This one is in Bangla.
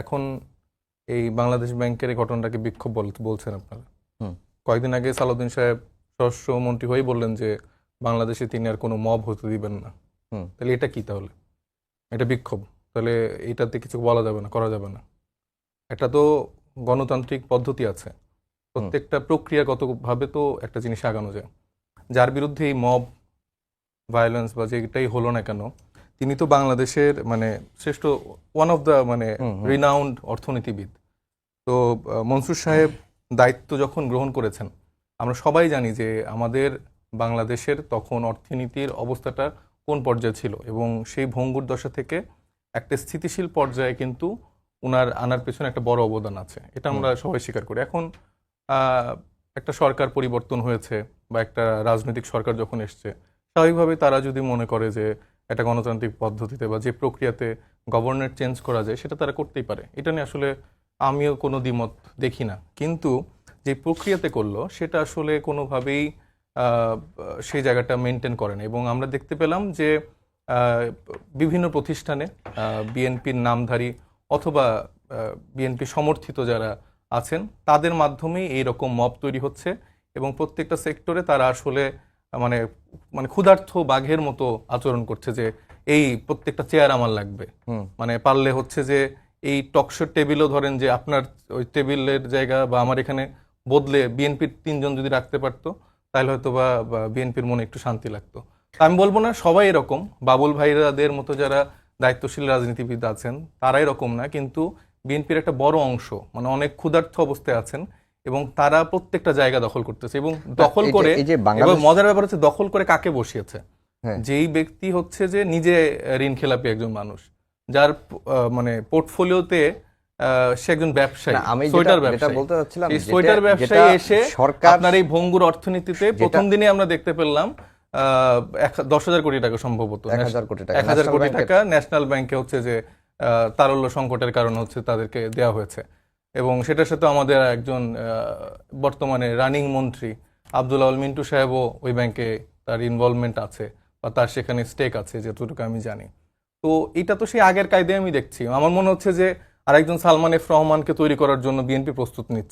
এখন এই বাংলাদেশ ব্যাংকের এই ঘটনাটাকে বিক্ষোভ বলছেন আপনারা। হুম। কয়েকদিন আগে সালাউদ্দিন সাহেব স্বরাষ্ট্রমন্ত্রী হয়েই বললেন যে বাংলাদেশে তিনি আর কোনো মব হতে দিবেন না। তাহলে এটা কি? তাহলে এটা বিক্ষোভ? তাহলে এটাতে কিছু বলা যাবে না, করা যাবে না? একটা তো গণতান্ত্রিক পদ্ধতি আছে, প্রত্যেকটা প্রক্রিয়াগতভাবে তো একটা জিনিস আগানো যায়। যার বিরুদ্ধে এই মব ভায়োলেন্স বা যেটাই হলো না কেন, তিনি তো বাংলাদেশের মানে শ্রেষ্ঠ ওয়ান অফ দ্য মানে রিনাউন্ড অর্থনীতিবিদ। তো মনসুর সাহেব দায়িত্ব যখন গ্রহণ করেছেন, আমরা সবাই জানি যে আমাদের বাংলাদেশের তখন অর্থনীতির অবস্থাটা কোন পর্যায়ে ছিল, এবং সেই ভঙ্গুর দশা থেকে একটা স্থিতিশীল পর্যায়ে কিন্তু উনার আনার পেছনে একটা বড় অবদান আছে, এটা আমরা সবাই স্বীকার করি। এখন একটা সরকার পরিবর্তন হয়েছে বা একটা রাজনৈতিক সরকার যখন এসছে, স্বাভাবিকভাবে তারা যদি মনে করে যে একটা গণতান্ত্রিক পদ্ধতিতে বা যে প্রক্রিয়াতে গভর্নর চেঞ্জ করা যায় সেটা তারা করতেই পারে, এটা নিয়ে আসলে আমিও কোনো দ্বিমত দেখি না। কিন্তু যে প্রক্রিয়াতে করলো সেটা আসলে কোনোভাবেই সেই জায়গাটা মেনটেন করে না, এবং আমরা দেখতে পেলাম যে বিভিন্ন প্রতিষ্ঠানে বিএনপির নামধারী অথবা বিএনপি সমর্থিত যারা আছেন তাদের মাধ্যমেই এইরকম মব তৈরি হচ্ছে, এবং প্রত্যেকটা সেক্টরে তারা আসলে মানে মানে ক্ষুধার্ত বাঘের মতো আচরণ করছে যে এই প্রত্যেকটা চেয়ার আমার লাগবে, মানে পারলে হচ্ছে যে এই টকশোর টেবিলও ধরেন যে আপনার ওই টেবিলের জায়গা বা আমার এখানে বদলে বিএনপির 3 জন যদি রাখতে পারতো তাহলে হয়তো বা বিএনপির মনে একটু শান্তি লাগতো। আমি বলবো না সবাই এরকম, বাবুল ভাইরাদের মতো যারা দায়িত্বশীল রাজনীতিবিদ আছেন তারা এরকম না, কিন্তু বিএনপির একটা বড় অংশ মানে অনেক ক্ষুধার্ত অবস্থায় আছেন এবং তারা প্রত্যেকটা জায়গা দখল করতেছে, এবং দখল করে মজার ব্যাপার হচ্ছে দখল করে কাকে বসিয়েছে, যেই ব্যক্তি হচ্ছে যে নিজে ঋণ খেলাপি একজন মানুষ, যার মানে পোর্টফোলিওতে সে একজন ব্যবসায়ী, সোয়েটার ব্যবসায়ী। এই সোয়েটার ব্যবসায়ী এসে আপনার এই ভঙ্গুর অর্থনীতিতে প্রথম দিনে আমরা দেখতে পেলাম 10,000 কোটি টাকা, সম্ভবত 1,000 কোটি টাকা ন্যাশনাল ব্যাংকে হচ্ছে যে তারল্য সংকটের কারণে হচ্ছে তাদেরকে দেওয়া হয়েছে। এবং সেটার সাথে আমাদের একজন বর্তমানে রানিং মন্ত্রী আব্দুল আউল মিন্টু সাহেবও ওই ব্যাংকে তার ইনভলভমেন্ট আছে বা তার সেখানে স্টেক আছে যতটুকু আমি জানি। তো এটা তো সেই আগের কায়দায় আমি দেখছি। আমার মনে হচ্ছে যে আরেকজন সালমান এফ রহমানকে তৈরি করার জন্য বিএনপি প্রস্তুত নিচ্ছে।